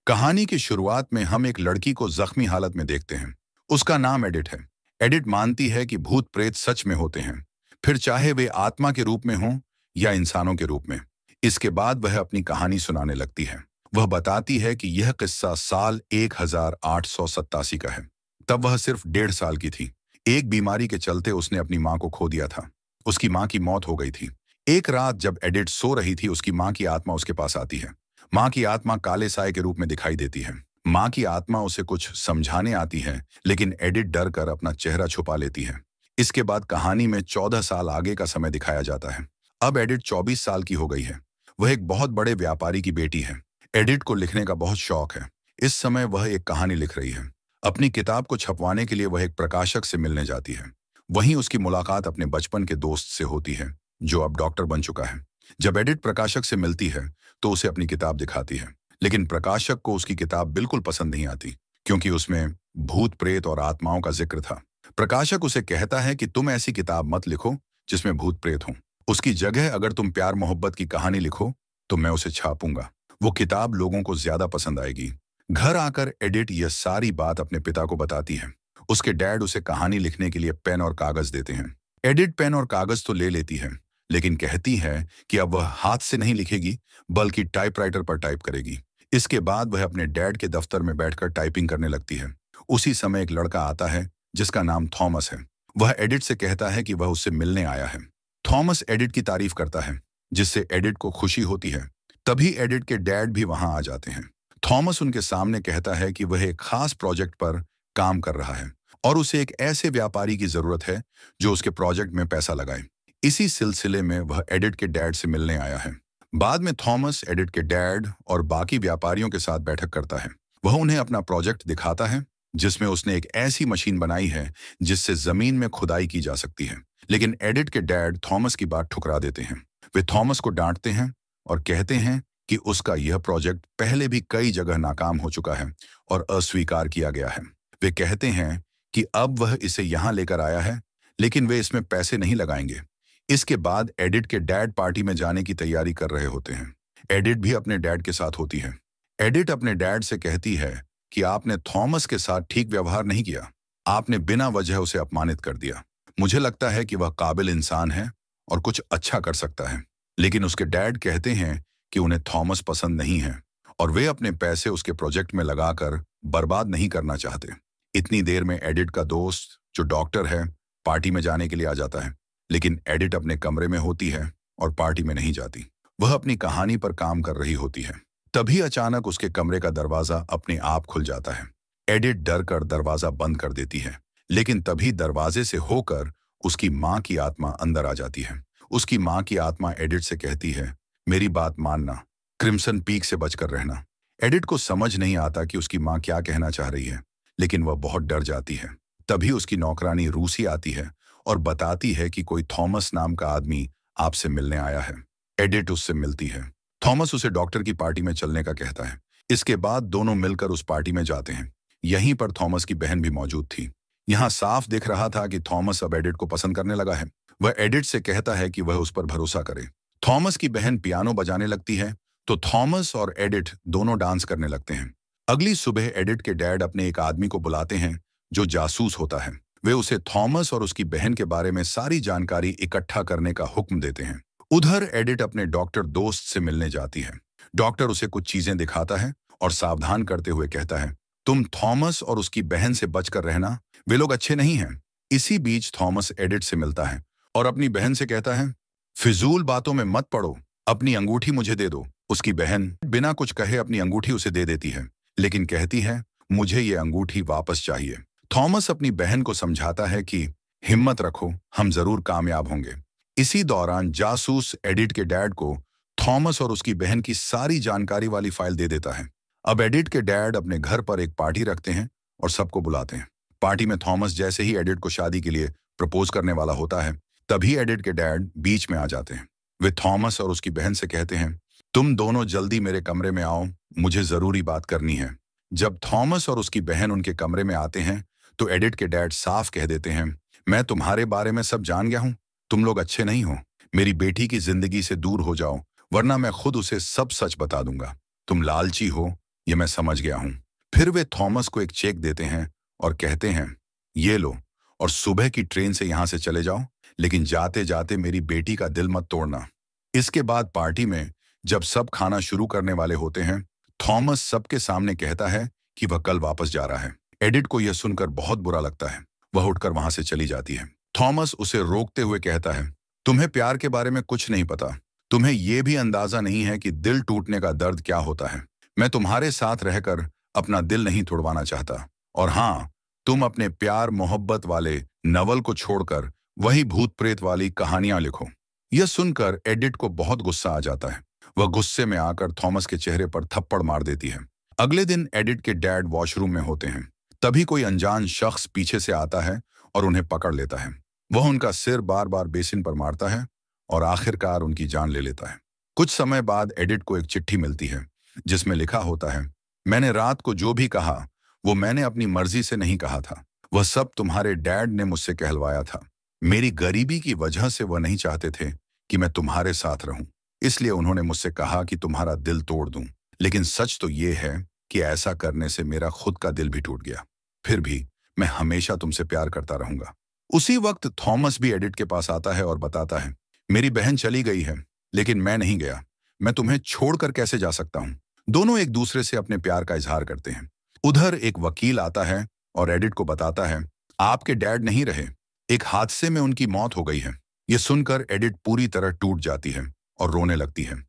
कहानी की शुरुआत में हम एक लड़की को जख्मी हालत में देखते हैं। उसका नाम एडिट है। एडिट मानती है कि भूत प्रेत सच में होते हैं, फिर चाहे वे आत्मा के रूप में हों या इंसानों के रूप में। इसके बाद वह अपनी कहानी सुनाने लगती है। वह बताती है कि यह किस्सा साल 1887 का है। तब वह सिर्फ 1.5 साल की थी। एक बीमारी के चलते उसने अपनी माँ को खो दिया था। उसकी माँ की मौत हो गई थी। एक रात जब एडिट सो रही थी, उसकी माँ की आत्मा उसके पास आती है। माँ की आत्मा काले साए के रूप में दिखाई देती है। माँ की आत्मा उसे कुछ समझाने आती है, लेकिन एडिट डर कर अपना चेहरा छुपा लेती है। इसके बाद कहानी में 14 साल आगे का समय दिखाया जाता है। अब एडिट 24 साल की हो गई है। वह एक बहुत बड़े व्यापारी की बेटी है। एडिट को लिखने का बहुत शौक है। इस समय वह एक कहानी लिख रही है। अपनी किताब को छपवाने के लिए वह एक प्रकाशक से मिलने जाती है। वहीं उसकी मुलाकात अपने बचपन के दोस्त से होती है, जो अब डॉक्टर बन चुका है। जब एडिट प्रकाशक से मिलती है तो उसे अपनी किताब दिखाती है, लेकिन प्रकाशक को उसकी किताब बिल्कुल पसंद नहीं आती, क्योंकि उसमें भूत प्रेत और आत्माओं का जिक्र था। प्रकाशक उसे कहता है कि तुम ऐसी किताब मत लिखो जिसमें भूत प्रेत हों। उसकी जगह अगर तुम प्यार मोहब्बत की कहानी लिखो तो मैं उसे छापूंगा। वो किताब लोगों को ज्यादा पसंद आएगी। घर आकर एडिट यह सारी बात अपने पिता को बताती है। उसके डैड उसे कहानी लिखने के लिए पेन और कागज देते हैं। एडिट पेन और कागज तो ले लेती है, लेकिन कहती है कि अब वह हाथ से नहीं लिखेगी, बल्कि टाइपराइटर पर टाइप करेगी। इसके बाद वह अपने डैड के दफ्तर में बैठकर टाइपिंग करने लगती है। उसी समय एक लड़का आता है जिसका नाम थॉमस है। वह एडिट से कहता है कि वह उससे मिलने आया है। थॉमस एडिट की तारीफ करता है, जिससे एडिट को खुशी होती है। तभी एडिट के डैड भी वहां आ जाते हैं। थॉमस उनके सामने कहता है कि वह एक खास प्रोजेक्ट पर काम कर रहा है और उसे एक ऐसे व्यापारी की जरूरत है जो उसके प्रोजेक्ट में पैसा लगाए। इसी सिलसिले में वह एडिट के डैड से मिलने आया है। बाद में थॉमस एडिट के डैड और बाकी व्यापारियों के साथ बैठक करता है। वह उन्हें अपना प्रोजेक्ट दिखाता है, जिसमें उसने एक ऐसी मशीन बनाई है जिससे जमीन में खुदाई की जा सकती है। लेकिन एडिट के डैड थॉमस की बात ठुकरा देते हैं। वे थॉमस को डांटते हैं और कहते हैं कि उसका यह प्रोजेक्ट पहले भी कई जगह नाकाम हो चुका है और अस्वीकार किया गया है। वे कहते हैं कि अब वह इसे यहाँ लेकर आया है, लेकिन वे इसमें पैसे नहीं लगाएंगे। इसके बाद एडिट के डैड पार्टी में जाने की तैयारी कर रहे होते हैं। एडिट भी अपने डैड के साथ होती है। एडिट अपने डैड से कहती है कि आपने थॉमस के साथ ठीक व्यवहार नहीं किया। आपने बिना वजह उसे अपमानित कर दिया। मुझे लगता है कि वह काबिल इंसान है और कुछ अच्छा कर सकता है। लेकिन उसके डैड कहते हैं कि उन्हें थॉमस पसंद नहीं है और वे अपने पैसे उसके प्रोजेक्ट में लगाकर बर्बाद नहीं करना चाहते। इतनी देर में एडिट का दोस्त, जो डॉक्टर है, पार्टी में जाने के लिए आ जाता है। लेकिन एडिट अपने कमरे में होती है और पार्टी में नहीं जाती। वह अपनी कहानी पर काम कर रही होती है। तभी अचानक उसके कमरे का दरवाजा अपने आप खुल जाता है। एडिट डर कर दरवाजा बंद कर देती है, लेकिन तभी दरवाजे से होकर उसकी माँ की आत्मा अंदर आ जाती है। उसकी माँ की आत्मा एडिट से कहती है, मेरी बात मानना, क्रिम्सन पीक से बचकर रहना। एडिट को समझ नहीं आता कि उसकी माँ क्या कहना चाह रही है, लेकिन वह बहुत डर जाती है। तभी उसकी नौकरानी रूसी आती है और बताती है कि कोई थॉमस नाम का आदमी आपसे मिलने आया है। एडिट उससे मिलती है। थॉमस उसे डॉक्टर की पार्टी में चलने का कहता है। इसके बाद दोनों मिलकर उस पार्टी में जाते हैं। यहीं पर थॉमस की बहन भी मौजूद थी। यहाँ साफ दिख रहा था कि थॉमस अब एडिट को पसंद करने लगा है। वह एडिट से कहता है कि वह उस पर भरोसा करे। थॉमस की बहन पियानो बजाने लगती है, तो थॉमस और एडिट दोनों डांस करने लगते हैं। अगली सुबह एडिट के डैड अपने एक आदमी को बुलाते हैं जो जासूस होता है। वे उसे थॉमस और उसकी बहन के बारे में सारी जानकारी इकट्ठा करने का हुक्म देते हैं। उधर एडिट अपने डॉक्टर दोस्त से मिलने जाती है। डॉक्टर उसे कुछ चीजें दिखाता है और सावधान करते हुए कहता है, तुम थॉमस और उसकी बहन से बचकर रहना, वे लोग अच्छे नहीं हैं। इसी बीच थॉमस एडिट से मिलता है और अपनी बहन से कहता है, फिजूल बातों में मत पड़ो, अपनी अंगूठी मुझे दे दो। उसकी बहन बिना कुछ कहे अपनी अंगूठी उसे दे देती है, लेकिन कहती है, मुझे ये अंगूठी वापस चाहिए। थॉमस अपनी बहन को समझाता है कि हिम्मत रखो, हम जरूर कामयाब होंगे। इसी दौरान जासूस एडिट के डैड को थॉमस और उसकी बहन की सारी जानकारी वाली फाइल दे देता है। अब एडिट के डैड अपने घर पर एक पार्टी रखते हैं और सबको बुलाते हैं। पार्टी में थॉमस जैसे ही एडिट को शादी के लिए प्रपोज करने वाला होता है, तभी एडिट के डैड बीच में आ जाते हैं। वे थॉमस और उसकी बहन से कहते हैं, तुम दोनों जल्दी मेरे कमरे में आओ, मुझे जरूरी बात करनी है। जब थॉमस और उसकी बहन उनके कमरे में आते हैं तो एडिट के डैड साफ कह देते हैं, मैं तुम्हारे बारे में सब जान गया हूं, तुम लोग अच्छे नहीं हो। मेरी बेटी की जिंदगी से दूर हो जाओ, वरना मैं खुद उसे सब सच बता दूंगा। तुम लालची हो ये मैं समझ गया हूँ। फिर वे थॉमस को एक चेक देते हैं और कहते हैं, ये लो और सुबह की ट्रेन से यहाँ से चले जाओ, लेकिन जाते जाते मेरी बेटी का दिल मत तोड़ना। इसके बाद पार्टी में जब सब खाना शुरू करने वाले होते हैं, थॉमस सबके सामने कहता है कि वह कल वापस जा रहा है। एडिथ को यह सुनकर बहुत बुरा लगता है। वह उठकर वहां से चली जाती है। थॉमस उसे रोकते हुए कहता है, तुम्हें प्यार के बारे में कुछ नहीं पता। तुम्हें यह भी अंदाजा नहीं है कि दिल टूटने का दर्द क्या होता है। मैं तुम्हारे साथ रहकर अपना दिल नहीं तोड़वाना चाहता। और हाँ, तुम अपने प्यार मोहब्बत वाले नवल को छोड़कर वही भूत प्रेत वाली कहानियां लिखो। यह सुनकर एडिथ को बहुत गुस्सा आ जाता है। वह गुस्से में आकर थॉमस के चेहरे पर थप्पड़ मार देती है। अगले दिन एडिथ के डैड वॉशरूम में होते हैं। तभी कोई अनजान शख्स पीछे से आता है और उन्हें पकड़ लेता है। वह उनका सिर बार बार बेसिन पर मारता है और आखिरकार उनकी जान ले लेता है। कुछ समय बाद एडिथ को एक चिट्ठी मिलती है जिसमें लिखा होता है, मैंने रात को जो भी कहा वो मैंने अपनी मर्जी से नहीं कहा था। वह सब तुम्हारे डैड ने मुझसे कहलवाया था। मेरी गरीबी की वजह से वह नहीं चाहते थे कि मैं तुम्हारे साथ रहूं, इसलिए उन्होंने मुझसे कहा कि तुम्हारा दिल तोड़ दूं। लेकिन सच तो ये है कि ऐसा करने से मेरा खुद का दिल भी टूट गया। फिर भी मैं हमेशा तुमसे प्यार करता रहूंगा। उसी वक्त थॉमस भी एडिथ के पास आता है और बताता है, मेरी बहन चली गई है, लेकिन मैं नहीं गया। मैं तुम्हें छोड़कर कैसे जा सकता हूं। दोनों एक दूसरे से अपने प्यार का इजहार करते हैं। उधर एक वकील आता है और एडिथ को बताता है, आपके डैड नहीं रहे, एक हादसे में उनकी मौत हो गई है। यह सुनकर एडिथ पूरी तरह टूट जाती है और रोने लगती है।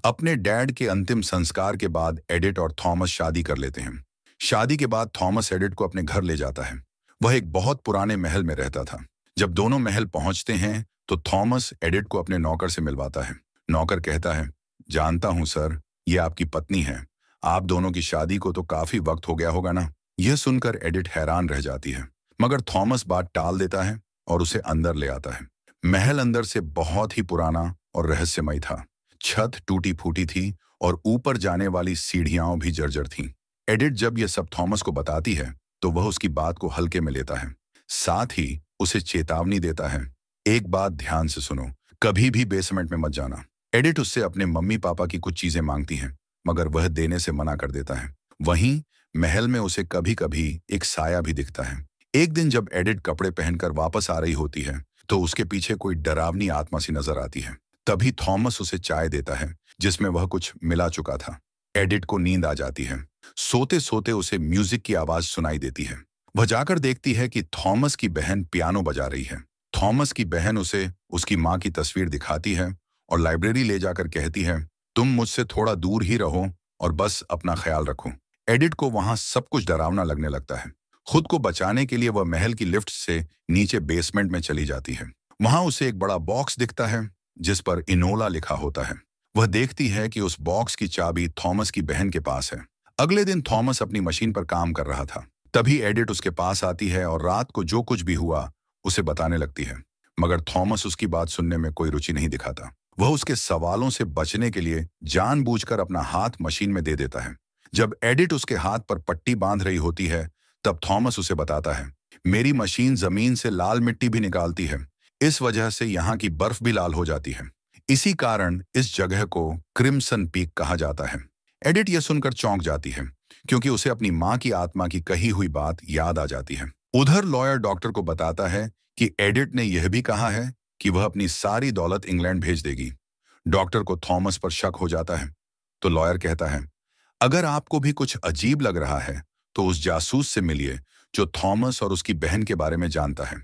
अपने डैड के अंतिम संस्कार के बाद एडिथ और थॉमस शादी कर लेते हैं। शादी के बाद थॉमस एडिथ को अपने घर ले जाता है। वह एक बहुत पुराने महल में रहता था। जब दोनों महल पहुंचते हैं तो थॉमस एडिथ को अपने नौकर से मिलवाता है। नौकर कहता है, जानता हूं सर, ये आपकी पत्नी है। आप दोनों की शादी को तो काफी वक्त हो गया होगा ना। यह सुनकर एडिथ हैरान रह जाती है, मगर थॉमस बात टाल देता है और उसे अंदर ले आता है। महल अंदर से बहुत ही पुराना और रहस्यमय था। छत टूटी फूटी थी और ऊपर जाने वाली सीढ़ियां भी जर्जर थीं। एडिथ जब यह सब थॉमस को बताती है तो वह उसकी बात को हल्के में लेता है। साथ ही उसे चेतावनी देता है, एक बात ध्यान से सुनो, कभी भी बेसमेंट में मत जाना। एडिथ उससे अपने मम्मी पापा की कुछ चीजें मांगती हैं, मगर वह देने से मना कर देता है। वहीं महल में उसे कभी कभी एक साया भी दिखता है। एक दिन जब एडिथ कपड़े पहनकर वापस आ रही होती है तो उसके पीछे कोई डरावनी आत्मा सी नजर आती है। तभी थॉमस उसे चाय देता है जिसमें वह कुछ मिला चुका था। एडिथ को नींद आ जाती है। सोते सोते उसे म्यूजिक की आवाज सुनाई देती है। वह जाकर देखती है कि थॉमस की बहन पियानो बजा रही है। थॉमस की बहन उसे उसकी माँ की तस्वीर दिखाती है और लाइब्रेरी ले जाकर कहती है, तुम मुझसे थोड़ा दूर ही रहो और बस अपना ख्याल रखो। एडिथ को वहां सब कुछ डरावना लगने लगता है। खुद को बचाने के लिए वह महल की लिफ्ट से नीचे बेसमेंट में चली जाती है। वहां उसे एक बड़ा बॉक्स दिखता है जिस पर इनोला लिखा होता है। वह देखती है कि उस बॉक्स की चाबी थॉमस की बहन के पास है। अगले दिन थॉमस अपनी मशीन पर काम कर रहा था। तभी एडिथ उसके पास आती है और रात को जो कुछ भी हुआ उसे बताने लगती है, मगर थॉमस उसकी बात सुनने में कोई रुचि नहीं दिखाता। वह उसके सवालों से बचने के लिए जानबूझकर अपना हाथ मशीन में दे देता है। जब एडिथ उसके हाथ पर पट्टी बांध रही होती है तब थॉमस उसे बताता है, मेरी मशीन जमीन से लाल मिट्टी भी निकालती है, इस वजह से यहाँ की बर्फ भी लाल हो जाती है। इसी कारण इस जगह को क्रिम्सन पीक कहा जाता है। एडिथ यह सुनकर चौंक जाती है क्योंकि उसे अपनी माँ की आत्मा की कही हुई बात याद आ जाती है। उधर लॉयर डॉक्टर को बताता है कि एडिथ ने यह भी कहा है कि वह अपनी सारी दौलत इंग्लैंड भेज देगी। डॉक्टर को थॉमस पर शक हो जाता है तो लॉयर कहता है, अगर आपको भी कुछ अजीब लग रहा है तो उस जासूस से मिलिए जो थॉमस और उसकी बहन के बारे में जानता है।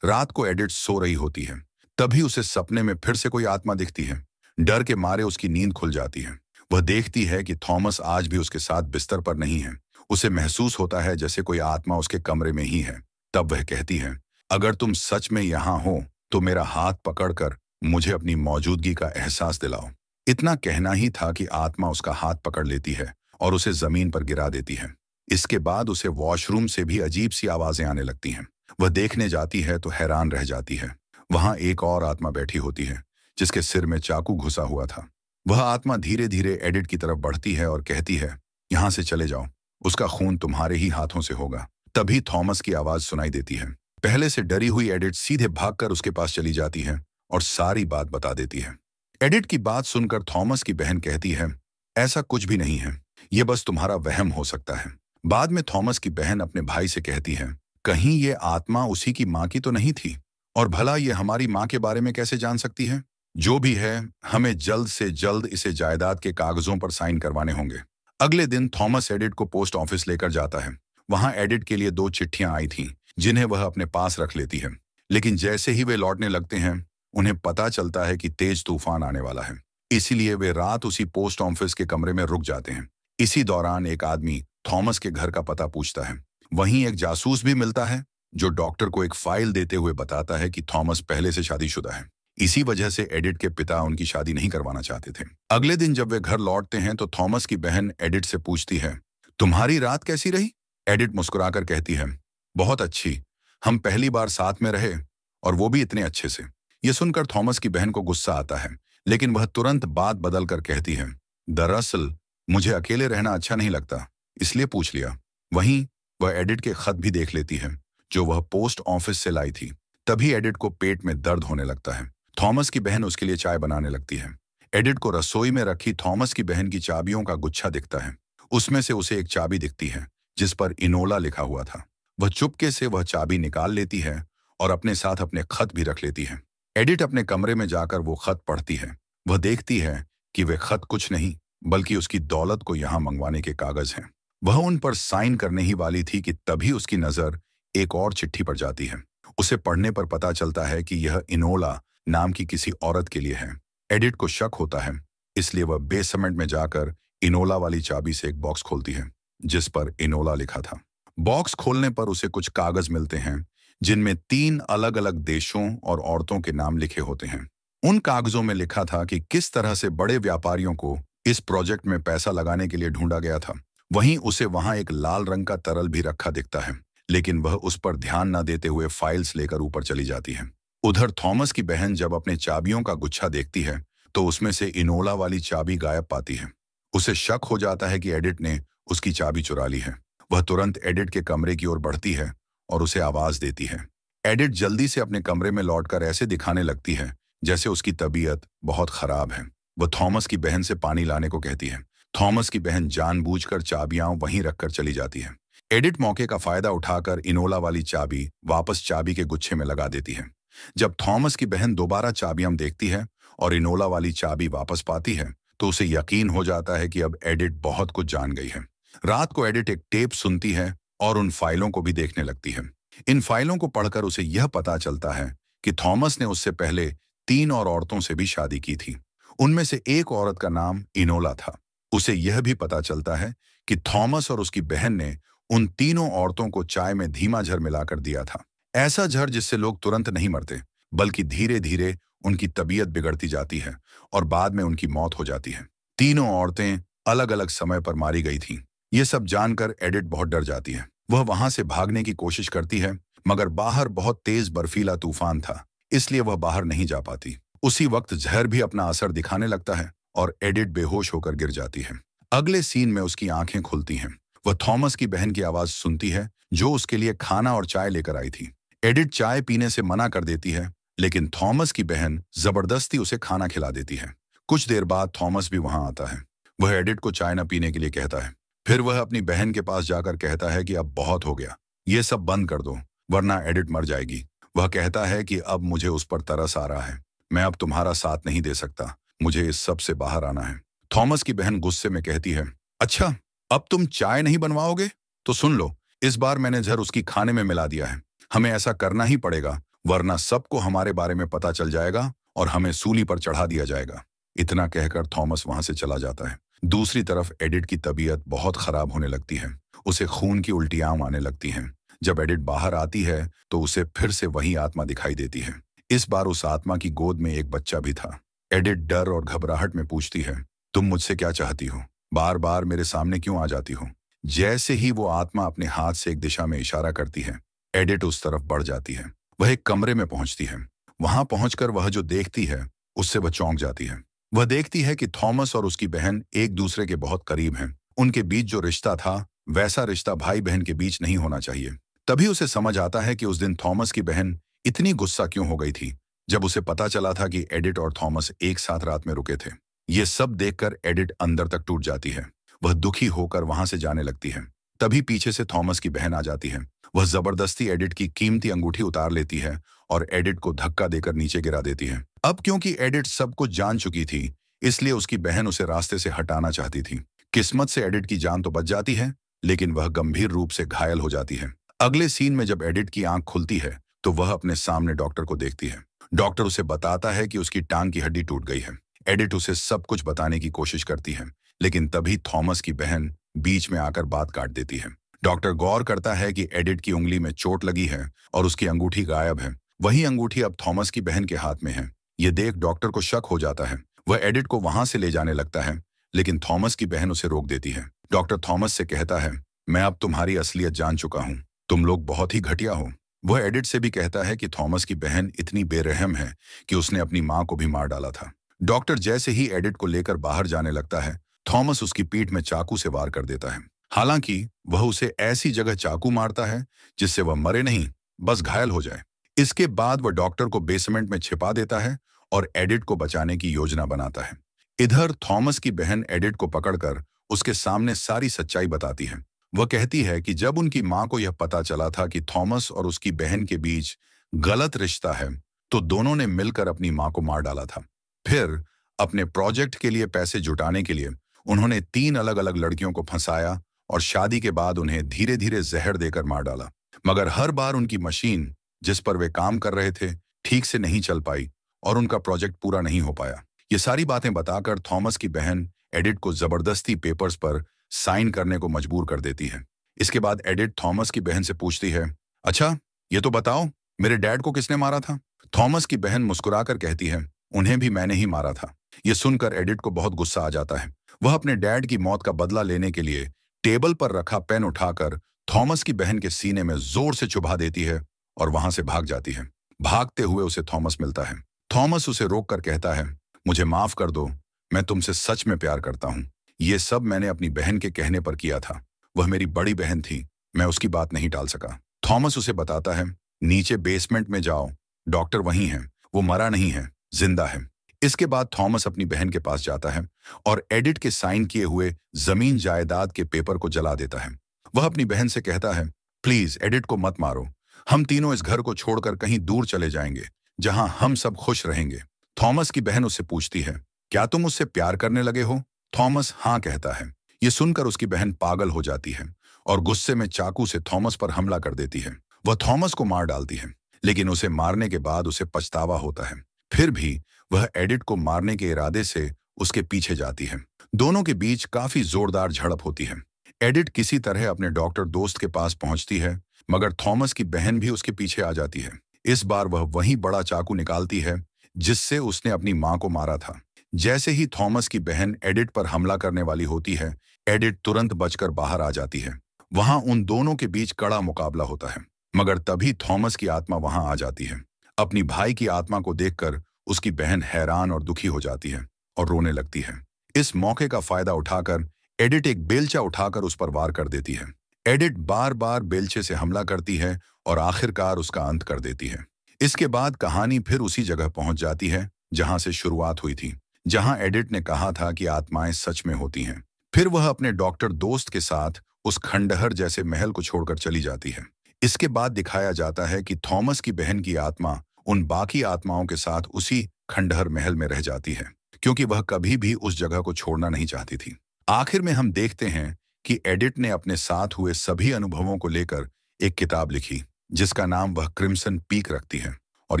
रात को एडिथ सो रही होती है। तभी उसे सपने में फिर से कोई आत्मा दिखती है। डर के मारे उसकी नींद खुल जाती है। वह देखती है कि थॉमस आज भी उसके साथ बिस्तर पर नहीं है। उसे महसूस होता है जैसे कोई आत्मा उसके कमरे में ही है। तब वह कहती है, अगर तुम सच में यहाँ हो तो मेरा हाथ पकड़कर मुझे अपनी मौजूदगी का एहसास दिलाओ। इतना कहना ही था कि आत्मा उसका हाथ पकड़ लेती है और उसे जमीन पर गिरा देती है। इसके बाद उसे वॉशरूम से भी अजीब सी आवाजें आने लगती हैं। वह देखने जाती है तो हैरान रह जाती है। वहां एक और आत्मा बैठी होती है जिसके सिर में चाकू घुसा हुआ था। वह आत्मा धीरे धीरे एडिथ की तरफ बढ़ती है और कहती है, यहाँ से चले जाओ, उसका खून तुम्हारे ही हाथों से होगा। तभी थॉमस की आवाज सुनाई देती है। पहले से डरी हुई एडिथ सीधे भागकर उसके पास चली जाती है और सारी बात बता देती है। एडिथ की बात सुनकर थॉमस की बहन कहती है, ऐसा कुछ भी नहीं है, ये बस तुम्हारा वहम हो सकता है। बाद में थॉमस की बहन अपने भाई से कहती है, कहीं ये आत्मा उसी की माँ की तो नहीं थी? और भला ये हमारी माँ के बारे में कैसे जान सकती है? जो भी है, हमें जल्द से जल्द इसे जायदाद के कागजों पर साइन करवाने होंगे। अगले दिन थॉमस एडिट को पोस्ट ऑफिस लेकर जाता है। वहां एडिट के लिए 2 चिट्ठियां आई थीं, जिन्हें वह अपने पास रख लेती है। लेकिन जैसे ही वे लौटने लगते हैं, उन्हें पता चलता है कि तेज तूफान आने वाला है। इसीलिए वे रात उसी पोस्ट ऑफिस के कमरे में रुक जाते हैं। इसी दौरान एक आदमी थॉमस के घर का पता पूछता है। वहीं एक जासूस भी मिलता है, जो डॉक्टर को एक फाइल देते हुए बताता है कि थॉमस पहले से शादीशुदा है। इसी वजह से एडिट के पिता उनकी शादी नहीं करवाना चाहते थे। अगले दिन जब वे घर लौटते हैं तो थॉमस की बहन एडिट से पूछती है, तुम्हारी रात कैसी रही? एडिट मुस्कुराकर कहती है, बहुत अच्छी। हम पहली बार साथ में रहे, और वो भी इतने अच्छे से। ये सुनकर थॉमस की बहन को गुस्सा आता है, लेकिन वह तुरंत बात बदल कर कहती है, दरअसल मुझे अकेले रहना अच्छा नहीं लगता, इसलिए पूछ लिया। वहीं वह एडिट के खत भी देख लेती है, जो वह पोस्ट ऑफिस से लाई थी। तभी एडिट को पेट में दर्द होने लगता है। थॉमस की बहन उसके लिए चाय बनाने लगती है। एडिट को रसोई में रखी थॉमस की बहन की चाबियों का गुच्छा दिखता है। उसमें से उसे एक चाबी दिखती है, जिस पर इनोला लिखा हुआ था। वह चुपके से वह चाबी निकाल लेती है और अपने साथ अपने खत भी रख लेती है। एडिट अपने कमरे में जाकर वो खत पढ़ती है। वह देखती है कि वे खत कुछ नहीं, बल्कि उसकी दौलत को यहाँ मंगवाने के कागज हैं। वह उन पर साइन करने ही वाली थी कि तभी उसकी नजर एक और चिट्ठी पर जाती है। उसे पढ़ने पर पता चलता है कि यह इनोला नाम की किसी औरत के लिए है। एडिट को शक होता है, इसलिए वह बेसमेंट में जाकर इनोला वाली चाबी से एक बॉक्स खोलती है, जिस पर इनोला लिखा था। बॉक्स खोलने पर उसे कुछ कागज मिलते हैं, जिनमें 3 अलग-अलग देशों और औरतों के नाम लिखे होते हैं। उन कागजों में लिखा था कि किस तरह से बड़े व्यापारियों को इस प्रोजेक्ट में पैसा लगाने के लिए ढूंढा गया था। वहीं उसे वहां एक लाल रंग का तरल भी रखा दिखता है, लेकिन वह उस पर ध्यान न देते हुए फाइल्स लेकर ऊपर चली जाती है। उधर थॉमस की बहन जब अपने चाबियों का गुच्छा देखती है, तो उसमें से इनोला वाली चाबी गायब पाती है। उसे शक हो जाता है कि एडिट ने उसकी चाबी चुरा ली है। वह तुरंत एडिट के कमरे की ओर बढ़ती है और उसे आवाज देती है। एडिट जल्दी से अपने कमरे में लौटकर ऐसे दिखाने लगती है जैसे उसकी तबीयत बहुत खराब है। वह थॉमस की बहन से पानी लाने को कहती है। थॉमस की बहन जानबूझकर चाबियां वहीं रखकर चली जाती है। एडिट मौके का फायदा उठाकर इनोला वाली चाबी वापस चाबी के गुच्छे में लगा देती है। जब थॉमस की बहन दोबारा चाबियां देखती है और इनोला वाली चाबी वापस पाती है, तो उसे यकीन हो जाता है कि अब एडिट बहुत कुछ जान गई है। रात को एडिट एक टेप सुनती है और उन फाइलों को भी देखने लगती है। इन फाइलों को पढ़कर उसे यह पता चलता है कि थॉमस ने उससे पहले 3 और औरतों से भी शादी की थी। उनमें से एक औरत का नाम इनोला था। उसे यह भी पता चलता है कि थॉमस और उसकी बहन ने उन तीनों औरतों को चाय में धीमा जहर मिलाकर दिया था। ऐसा जहर जिससे लोग तुरंत नहीं मरते, बल्कि धीरे धीरे उनकी तबीयत बिगड़ती जाती है और बाद में उनकी मौत हो जाती है। तीनों औरतें अलग अलग समय पर मारी गई थीं। ये सब जानकर एडिट बहुत डर जाती है। वह वहां से भागने की कोशिश करती है, मगर बाहर बहुत तेज बर्फीला तूफान था, इसलिए वह बाहर नहीं जा पाती। उसी वक्त जहर भी अपना असर दिखाने लगता है और एडिट बेहोश होकर गिर जाती है। अगले सीन में उसकी आंखें खुलती हैं। वह थॉमस की बहन की आवाज सुनती है, जो उसके लिए खाना और चाय लेकर आई थी। एडिट चाय पीने से मना कर देती है, लेकिन थॉमस की बहन जबरदस्ती उसे खाना खिला देती है। कुछ देर बाद थॉमस भी वहां आता है। वह एडिट को चाय न पीने के लिए कहता है। फिर वह अपनी बहन के पास जाकर कहता है कि अब बहुत हो गया, ये सब बंद कर दो, वरना एडिट मर जाएगी। वह कहता है कि अब मुझे उस पर तरस आ रहा है, मैं अब तुम्हारा साथ नहीं दे सकता, मुझे इस सब से बाहर आना है। थॉमस की बहन गुस्से में कहती है, अच्छा, अब तुम चाय नहीं बनवाओगे? तो सुन लो, इस बार मैंने जहर उसकी खाने में मिला दिया है। हमें ऐसा करना ही पड़ेगा, वरना सबको हमारे बारे में पता चल जाएगा और हमें सूली पर चढ़ा दिया जाएगा। इतना कहकर थॉमस वहां से चला जाता है। दूसरी तरफ एडिट की तबीयत बहुत खराब होने लगती है। उसे खून की उल्टियां आने लगती हैं। जब एडिट बाहर आती है तो उसे फिर से वही आत्मा दिखाई देती है। इस बार उस आत्मा की गोद में एक बच्चा भी था। एडिट डर और घबराहट में पूछती है, तुम मुझसे क्या चाहती हो? बार बार मेरे सामने क्यों आ जाती हो? जैसे ही वो आत्मा अपने हाथ से एक दिशा में इशारा करती है, एडिट उस तरफ बढ़ जाती है। वह एक कमरे में पहुंचती है। वहां पहुंचकर वह जो देखती है, उससे वह चौंक जाती है। वह देखती है कि थॉमस और उसकी बहन एक दूसरे के बहुत करीब हैं। उनके बीच जो रिश्ता था, वैसा रिश्ता भाई बहन के बीच नहीं होना चाहिए। तभी उसे समझ आता है कि उस दिन थॉमस की बहन इतनी गुस्सा क्यों हो गई थी, जब उसे पता चला था कि एडिट और थॉमस एक साथ रात में रुके थे। ये सब देखकर एडिट अंदर तक टूट जाती है। वह दुखी होकर वहां से जाने लगती है। तभी पीछे से थॉमस की बहन आ जाती है। वह जबरदस्ती एडिट की कीमती अंगूठी उतार लेती है और एडिट को धक्का देकर नीचे गिरा देती है। अब क्योंकि एडिट सब कुछ जान चुकी थी, इसलिए उसकी बहन उसे रास्ते से हटाना चाहती थी। किस्मत से एडिट की जान तो बच जाती है, लेकिन वह गंभीर रूप से घायल हो जाती है। अगले सीन में जब एडिट की आंख खुलती है तो वह अपने सामने डॉक्टर को देखती है। डॉक्टर उसे बताता है कि उसकी टांग की हड्डी टूट गई है। एडिट उसे सब कुछ बताने की कोशिश करती है, लेकिन तभी थॉमस की बहन बीच में आकर बात काट देती है। डॉक्टर गौर करता है कि एडिट की उंगली में चोट लगी है और उसकी अंगूठी गायब है। वही अंगूठी अब थॉमस की बहन के हाथ में है। ये देख डॉक्टर को शक हो जाता है। वह एडिट को वहां से ले जाने लगता है, लेकिन थॉमस की बहन उसे रोक देती है। डॉक्टर थॉमस से कहता है, मैं अब तुम्हारी असलियत जान चुका हूँ। तुम लोग बहुत ही घटिया हो। वह एडिट से भी कहता है कि थॉमस की बहन इतनी बेरहम है कि उसने अपनी मां को भी मार डाला था। डॉक्टर जैसे ही एडिट को लेकर बाहर जाने लगता है, थॉमस उसकी पीठ में चाकू से वार कर देता है। हालांकि वह उसे ऐसी जगह चाकू मारता है जिससे वह मरे नहीं, बस घायल हो जाए। इसके बाद वह डॉक्टर को बेसमेंट में छिपा देता है और एडिट को बचाने की योजना बनाता है। इधर थॉमस की बहन एडिट को पकड़कर उसके सामने सारी सच्चाई बताती है। वह कहती है कि जब उनकी मां को यह पता चला था कि थॉमस और उसकी बहन के बीच गलत रिश्ता है, तो दोनों ने मिलकर अपनी मां को मार डाला था। फिर अपने प्रोजेक्ट के लिए पैसे जुटाने के लिए उन्होंने 3 अलग-अलग लड़कियों को फंसाया और शादी के बाद उन्हें धीरे धीरे जहर देकर मार डाला। मगर हर बार उनकी मशीन जिस पर वे काम कर रहे थे ठीक से नहीं चल पाई और उनका प्रोजेक्ट पूरा नहीं हो पाया। ये सारी बातें बताकर थॉमस की बहन एडिट को जबरदस्ती पेपर्स पर साइन करने को मजबूर कर देती है। इसके बाद एडिट थॉमस की बहन से पूछती है, अच्छा ये तो बताओ, मेरे डैड को किसने मारा था? थॉमस की बहन मुस्कुराकर कहती है, उन्हें भी मैंने ही मारा था। ये सुनकर एडिट को बहुत गुस्सा आ जाता है। वह अपने डैड की मौत का बदला लेने के लिए टेबल पर रखा पेन उठाकर थॉमस की बहन के सीने में जोर से चुभा देती है और वहां से भाग जाती है। भागते हुए उसे थॉमस मिलता है। थॉमस उसे रोककर कहता है, मुझे माफ कर दो, मैं तुमसे सच में प्यार करता हूँ। ये सब मैंने अपनी बहन के कहने पर किया था। वह मेरी बड़ी बहन थी, मैं उसकी बात नहीं टाल सका। थॉमस उसे बताता है, नीचे बेसमेंट में जाओ, डॉक्टर वहीं है, वो मरा नहीं है, जिंदा है। इसके बाद थॉमस अपनी बहन के पास जाता है और एडिट के साइन किए हुए जमीन जायदाद के पेपर को जला देता है। वह अपनी बहन से कहता है, प्लीज एडिट को मत मारो, हम तीनों इस घर को छोड़कर कहीं दूर चले जाएंगे जहां हम सब खुश रहेंगे। थॉमस की बहन उससे पूछती है, क्या तुम उससे प्यार करने लगे हो? थॉमस हाँ कहता है। ये सुनकर उसकी बहन पागल हो जाती है और गुस्से में चाकू से थॉमस पर हमला कर देती है। वह थॉमस को मार डालती है, लेकिन उसे मारने के बाद उसे पछतावा होता है। फिर भी वह एडिट को मारने के इरादे से उसके पीछे जाती है। दोनों के बीच काफी जोरदार झड़प होती है। एडिट किसी तरह अपने डॉक्टर दोस्त के पास पहुंचती है, मगर थॉमस की बहन भी उसके पीछे आ जाती है। इस बार वह वही बड़ा चाकू निकालती है जिससे उसने अपनी मां को मारा था। जैसे ही थॉमस की बहन एडिट पर हमला करने वाली होती है, एडिट तुरंत बचकर बाहर आ जाती है। वहां उन दोनों के बीच कड़ा मुकाबला होता है, मगर तभी थॉमस की आत्मा वहां आ जाती है। अपनी भाई की आत्मा को देखकर उसकी बहन हैरान और दुखी हो जाती है और रोने लगती है। इस मौके का फायदा उठाकर एडिट एक बेलचा उठाकर उस पर वार कर देती है। एडिट बार बार बेलचे से हमला करती है और आखिरकार उसका अंत कर देती है। इसके बाद कहानी फिर उसी जगह पहुंच जाती है जहां से शुरुआत हुई थी, जहां एडिट ने कहा था कि आत्माएं सच में होती हैं। फिर वह अपने डॉक्टर दोस्त के साथ उस खंडहर जैसे महल को छोड़कर चली जाती है। इसके बाद दिखाया जाता है कि थॉमस की बहन की आत्मा उन बाकी आत्माओं के साथ उसी खंडहर महल में रह जाती है, क्योंकि वह कभी भी उस जगह को छोड़ना नहीं चाहती थी। आखिर में हम देखते हैं कि एडिट ने अपने साथ हुए सभी अनुभवों को लेकर एक किताब लिखी, जिसका नाम वह क्रिम्सन पीक रखती है, और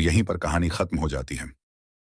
यहीं पर कहानी खत्म हो जाती है।